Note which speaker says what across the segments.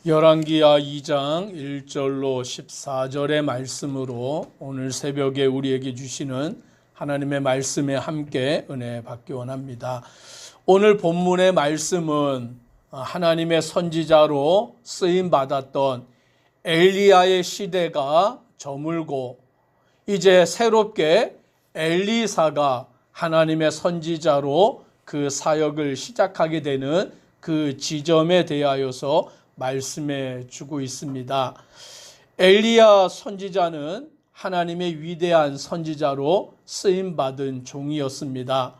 Speaker 1: 열왕기하 2장 1절로 14절의 말씀으로 오늘 새벽에 우리에게 주시는 하나님의 말씀에 함께 은혜 받기 원합니다. 오늘 본문의 말씀은 하나님의 선지자로 쓰임받았던 엘리야의 시대가 저물고 이제 새롭게 엘리사가 하나님의 선지자로 그 사역을 시작하게 되는 그 지점에 대하여서 말씀해 주고 있습니다. 엘리야 선지자는 하나님의 위대한 선지자로 쓰임받은 종이었습니다.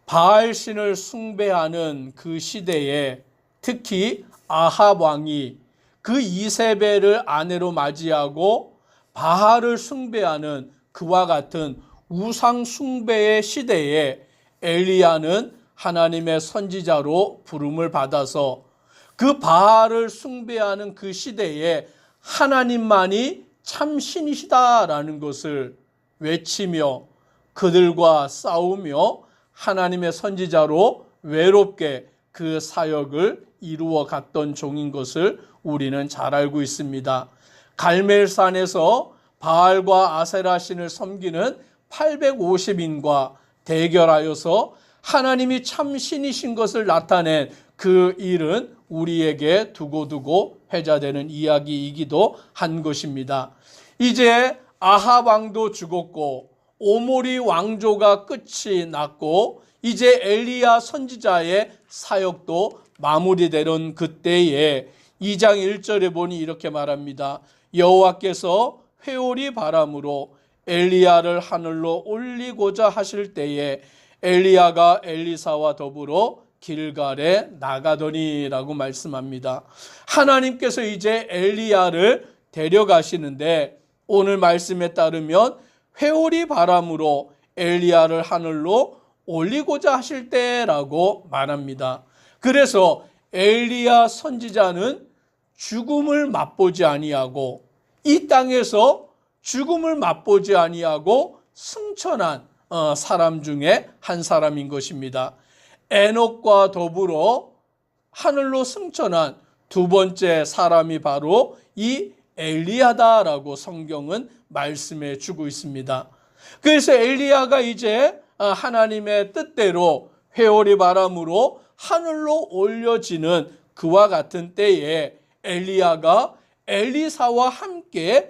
Speaker 1: 바알 신을 숭배하는 그 시대에 특히 아합 왕이 그 이세벨을 아내로 맞이하고 바알을 숭배하는 그와 같은 우상 숭배의 시대에 엘리야는 하나님의 선지자로 부름을 받아서 그 바알을 숭배하는 그 시대에 하나님만이 참 신이시다라는 것을 외치며 그들과 싸우며 하나님의 선지자로 외롭게 그 사역을 이루어 갔던 종인 것을 우리는 잘 알고 있습니다. 갈멜산에서 바알과 아세라 신을 섬기는 850인과 대결하여서 하나님이 참 신이신 것을 나타낸 그 일은 우리에게 두고두고 회자되는 이야기이기도 한 것입니다. 이제 아합 왕도 죽었고 오모리 왕조가 끝이 났고 이제 엘리야 선지자의 사역도 마무리되는 그때에 2장 1절에 보니 이렇게 말합니다. 여호와께서 회오리 바람으로 엘리야를 하늘로 올리고자 하실 때에 엘리야가 엘리사와 더불어 길갈에 나가더니라고 말씀합니다. 하나님께서 이제 엘리야를 데려가시는데 오늘 말씀에 따르면 회오리 바람으로 엘리야를 하늘로 올리고자 하실 때라고 말합니다. 그래서 엘리야 선지자는 죽음을 맛보지 아니하고 이 땅에서 죽음을 맛보지 아니하고 승천한 사람 중에 한 사람인 것입니다. 에녹과 더불어 하늘로 승천한 두 번째 사람이 바로 이 엘리야다라고 성경은 말씀해 주고 있습니다. 그래서 엘리야가 이제 하나님의 뜻대로 회오리 바람으로 하늘로 올려지는 그와 같은 때에 엘리야가 엘리사와 함께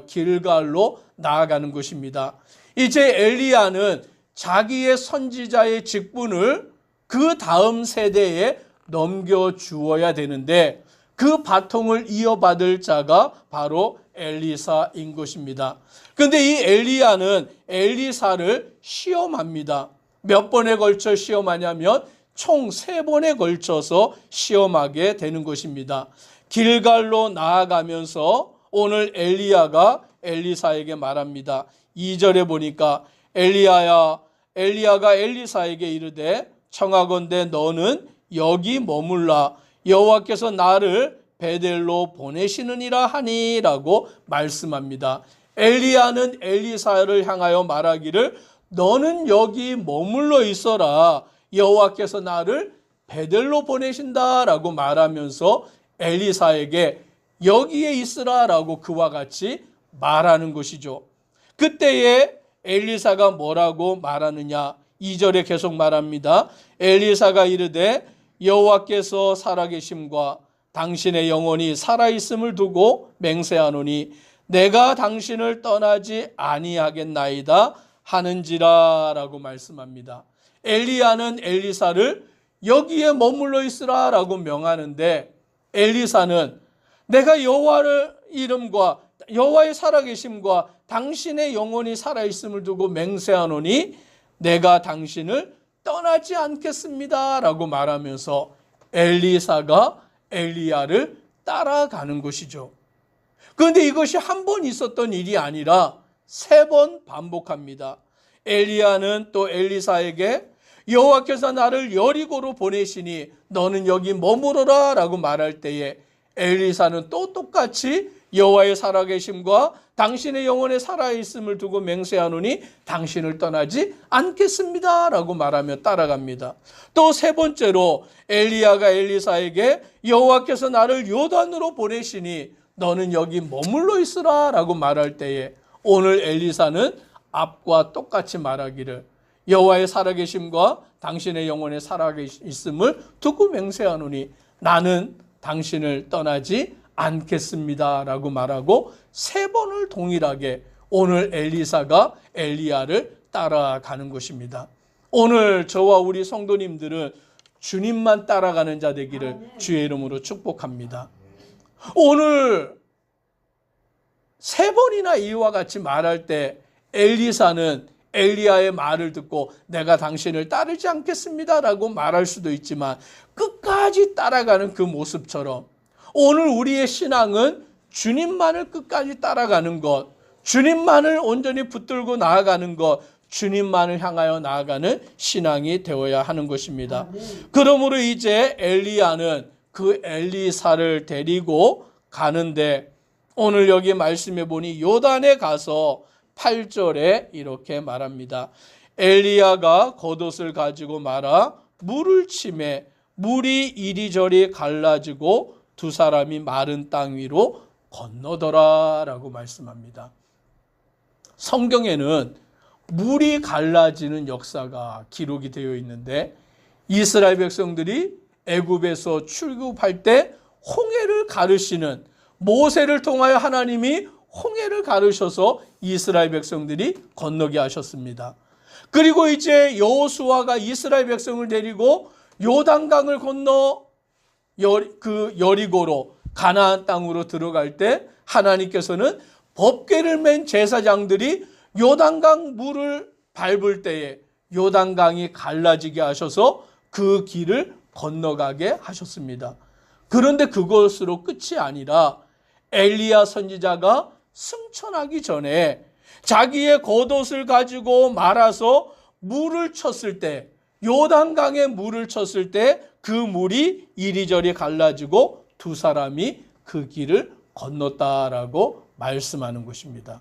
Speaker 1: 길갈로 나아가는 것입니다. 이제 엘리야는 자기의 선지자의 직분을 그 다음 세대에 넘겨주어야 되는데 그 바통을 이어받을 자가 바로 엘리사인 것입니다. 그런데 이 엘리야는 엘리사를 시험합니다. 몇 번에 걸쳐 시험하냐면 총 3번에 걸쳐서 시험하게 되는 것입니다. 길갈로 나아가면서 오늘 엘리야가 엘리사에게 말합니다. 2절에 보니까 엘리야가 엘리사에게 이르되 청하건대 너는 여기 머물라 여호와께서 나를 베델로 보내시느니라 하니라고 말씀합니다. 엘리야는 엘리사를 향하여 말하기를 너는 여기 머물러 있어라 여호와께서 나를 베델로 보내신다라고 말하면서 엘리사에게 여기에 있으라라고 그와 같이 말하는 것이죠. 그때에 엘리사가 뭐라고 말하느냐 2절에 계속 말합니다. 엘리사가 이르되 여호와께서 살아계심과 당신의 영혼이 살아있음을 두고 맹세하노니 내가 당신을 떠나지 아니하겠나이다 하는지라 라고 말씀합니다. 엘리야는 엘리사를 여기에 머물러 있으라 라고 명하는데 엘리사는 내가 여호와의 이름과 여호와의 살아계심과 당신의 영혼이 살아있음을 두고 맹세하노니 내가 당신을 떠나지 않겠습니다 라고 말하면서 엘리사가 엘리야를 따라가는 것이죠. 그런데 이것이 한 번 있었던 일이 아니라 3번 반복합니다. 엘리야는 또 엘리사에게 여호와께서 나를 여리고로 보내시니 너는 여기 머무르라 라고 말할 때에 엘리사는 또 똑같이 여호와의 살아계심과 당신의 영혼의 살아있음을 두고 맹세하노니 당신을 떠나지 않겠습니다 라고 말하며 따라갑니다. 또 세 번째로 엘리야가 엘리사에게 여호와께서 나를 요단으로 보내시니 너는 여기 머물러 있으라 라고 말할 때에 오늘 엘리사는 앞과 똑같이 말하기를 여호와의 살아계심과 당신의 영혼의 살아있음을 두고 맹세하노니 나는 당신을 떠나지 않겠습니다 라고 말하고 세 번을 동일하게 오늘 엘리사가 엘리야를 따라가는 것입니다. 오늘 저와 우리 성도님들은 주님만 따라가는 자 되기를 주의 이름으로 축복합니다. 오늘 세 번이나 이와 같이 말할 때 엘리사는 엘리야의 말을 듣고 내가 당신을 따르지 않겠습니다 라고 말할 수도 있지만 끝까지 따라가는 그 모습처럼 오늘 우리의 신앙은 주님만을 끝까지 따라가는 것, 주님만을 온전히 붙들고 나아가는 것, 주님만을 향하여 나아가는 신앙이 되어야 하는 것입니다. 그러므로 이제 엘리야는 그 엘리사를 데리고 가는데 오늘 여기 말씀해 보니 요단에 가서 8절에 이렇게 말합니다. 엘리야가 겉옷을 가지고 말아 물을 치매 물이 이리저리 갈라지고 두 사람이 마른 땅 위로 건너더라 라고 말씀합니다. 성경에는 물이 갈라지는 역사가 기록이 되어 있는데 이스라엘 백성들이 애굽에서 출국할 때 홍해를 가르시는 모세를 통하여 하나님이 홍해를 가르셔서 이스라엘 백성들이 건너게 하셨습니다. 그리고 이제 여호수아가 이스라엘 백성을 데리고 요단강을 건너 그 여리고로 가나안 땅으로 들어갈 때 하나님께서는 법궤를 맨 제사장들이 요단강 물을 밟을 때에 요단강이 갈라지게 하셔서 그 길을 건너가게 하셨습니다. 그런데 그것으로 끝이 아니라 엘리야 선지자가 승천하기 전에 자기의 겉옷을 가지고 말아서 물을 쳤을 때 요단강에 물을 쳤을 때 그 물이 이리저리 갈라지고 두 사람이 그 길을 건넜다라고 말씀하는 것입니다.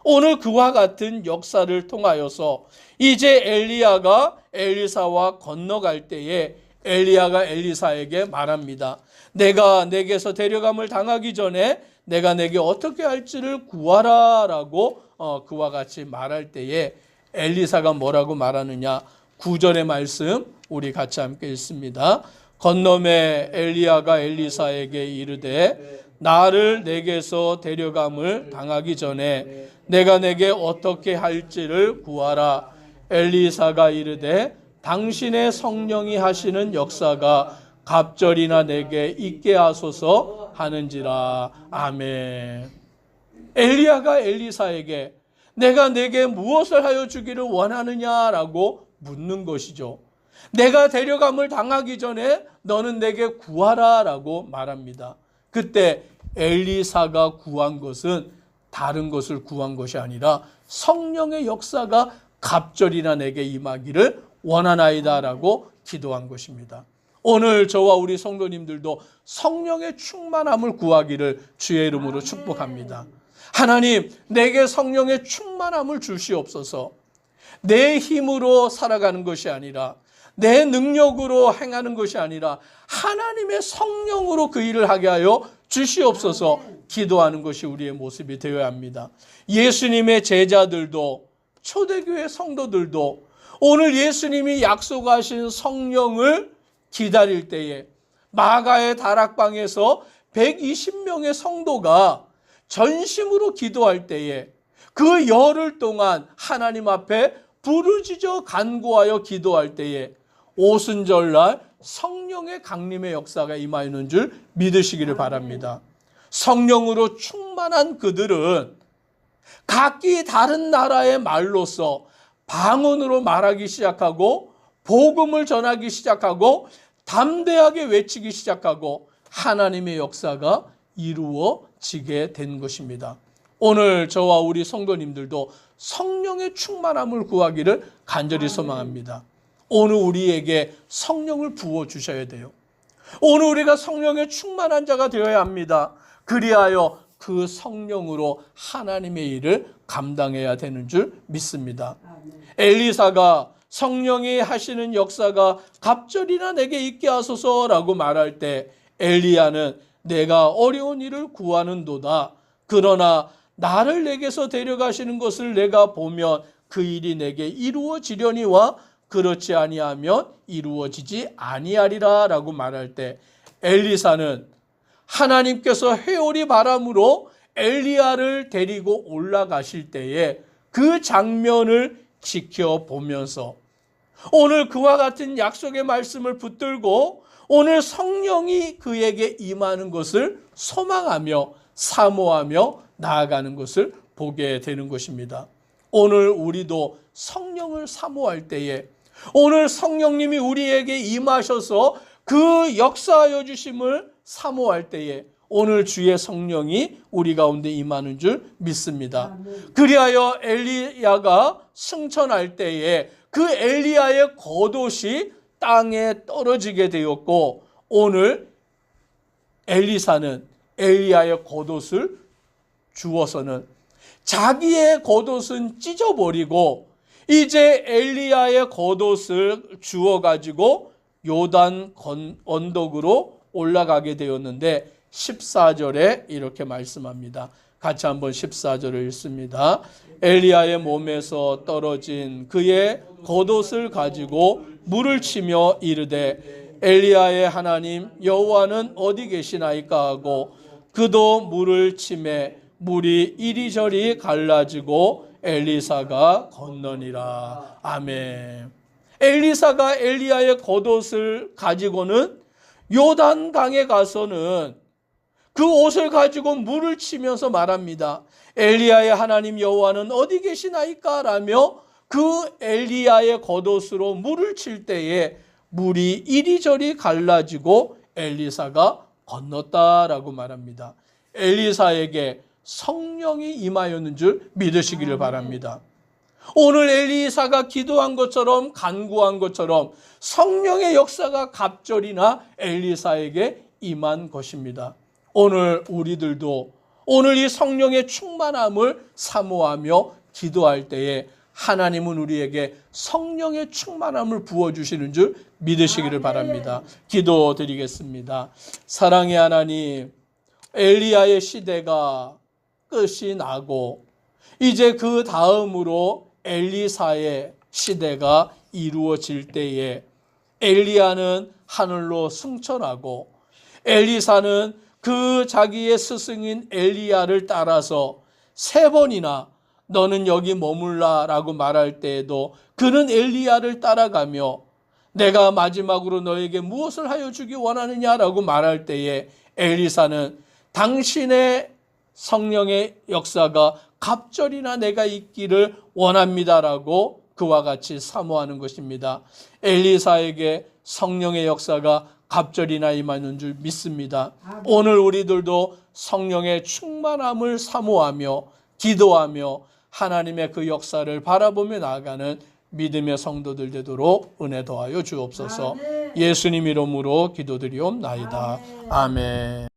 Speaker 1: 오늘 그와 같은 역사를 통하여서 이제 엘리야가 엘리사와 건너갈 때에 엘리야가 엘리사에게 말합니다. 내가 내게서 데려감을 당하기 전에 내가 내게 어떻게 할지를 구하라 라고 그와 같이 말할 때에 엘리사가 뭐라고 말하느냐. 9절의 말씀 우리 같이 함께 읽습니다. 건너매 엘리야가 엘리사에게 이르되 나를 내게서 데려감을 당하기 전에 내가 내게 어떻게 할지를 구하라. 엘리사가 이르되 당신의 성령이 하시는 역사가 갑절이나 내게 있게 하소서 하는지라. 아멘. 엘리야가 엘리사에게 내가 내게 무엇을 하여 주기를 원하느냐라고 묻는 것이죠. 내가 데려감을 당하기 전에 너는 내게 구하라 라고 말합니다. 그때 엘리사가 구한 것은 다른 것을 구한 것이 아니라 성령의 역사가 갑절이나 내게 임하기를 원하나이다 라고 기도한 것입니다. 오늘 저와 우리 성도님들도 성령의 충만함을 구하기를 주의 이름으로 축복합니다. 하나님, 내게 성령의 충만함을 주시옵소서. 내 힘으로 살아가는 것이 아니라 내 능력으로 행하는 것이 아니라 하나님의 성령으로 그 일을 하게 하여 주시옵소서 기도하는 것이 우리의 모습이 되어야 합니다. 예수님의 제자들도 초대교회 성도들도 오늘 예수님이 약속하신 성령을 기다릴 때에 마가의 다락방에서 120명의 성도가 전심으로 기도할 때에 그 열흘 동안 하나님 앞에 부르짖어 간구하여 기도할 때에 오순절날 성령의 강림의 역사가 임하는 줄 믿으시기를 바랍니다. 성령으로 충만한 그들은 각기 다른 나라의 말로서 방언으로 말하기 시작하고 복음을 전하기 시작하고 담대하게 외치기 시작하고 하나님의 역사가 이루어지게 된 것입니다. 오늘 저와 우리 성도님들도 성령의 충만함을 구하기를 간절히 소망합니다. 오늘 우리에게 성령을 부어주셔야 돼요. 오늘 우리가 성령의 충만한 자가 되어야 합니다. 그리하여 그 성령으로 하나님의 일을 감당해야 되는 줄 믿습니다. 엘리사가 성령이 하시는 역사가 갑절이나 내게 있게 하소서라고 말할 때 엘리야는 내가 어려운 일을 구하는도다. 그러나 나를 내게서 데려가시는 것을 내가 보면 그 일이 내게 이루어지려니와 그렇지 아니하면 이루어지지 아니하리라 라고 말할 때 엘리사는 하나님께서 회오리 바람으로 엘리야를 데리고 올라가실 때에 그 장면을 지켜보면서 오늘 그와 같은 약속의 말씀을 붙들고 오늘 성령이 그에게 임하는 것을 소망하며 사모하며 나아가는 것을 보게 되는 것입니다. 오늘 우리도 성령을 사모할 때에 오늘 성령님이 우리에게 임하셔서 그 역사하여 주심을 사모할 때에 오늘 주의 성령이 우리 가운데 임하는 줄 믿습니다. 그리하여 엘리야가 승천할 때에 그 엘리야의 겉옷이 땅에 떨어지게 되었고 오늘 엘리사는 엘리야의 겉옷을 주어서는 자기의 겉옷은 찢어버리고 이제 엘리야의 겉옷을 주어가지고 요단 언덕으로 올라가게 되었는데 14절에 이렇게 말씀합니다. 같이 한번 14절을 읽습니다. 엘리야의 몸에서 떨어진 그의 겉옷을 가지고 물을 치며 이르되 엘리야의 하나님 여호와는 어디 계시나이까 하고 그도 물을 치매 물이 이리저리 갈라지고 엘리사가 건너니라. 아멘. 엘리사가 엘리야의 겉옷을 가지고는 요단강에 가서는 그 옷을 가지고 물을 치면서 말합니다. 엘리야의 하나님 여호와는 어디 계시나이까 라며 그 엘리야의 겉옷으로 물을 칠 때에 물이 이리저리 갈라지고 엘리사가 건넜다라고 말합니다. 엘리사에게 성령이 임하였는 줄 믿으시기를 바랍니다. 오늘 엘리사가 기도한 것처럼 간구한 것처럼 성령의 역사가 갑절이나 엘리사에게 임한 것입니다. 오늘 우리들도 오늘 이 성령의 충만함을 사모하며 기도할 때에 하나님은 우리에게 성령의 충만함을 부어주시는 줄 믿으시기를 바랍니다. 기도드리겠습니다. 사랑의 하나님, 엘리야의 시대가 끝이 나고 이제 그 다음으로 엘리사의 시대가 이루어질 때에 엘리야는 하늘로 승천하고 엘리사는 그 자기의 스승인 엘리야를 따라서 3번이나 너는 여기 머물라라고 말할 때에도 그는 엘리야를 따라가며 내가 마지막으로 너에게 무엇을 하여 주기 원하느냐라고 말할 때에 엘리사는 당신의 성령의 역사가 갑절이나 내가 있기를 원합니다라고 그와 같이 사모하는 것입니다. 엘리사에게 성령의 역사가 갑절이나 임하는 줄 믿습니다. 오늘 우리들도 성령의 충만함을 사모하며 기도하며 하나님의 그 역사를 바라보며 나아가는 믿음의 성도들 되도록 은혜 더하여 주옵소서. 예수님 이름으로 기도드리옵나이다. 아멘.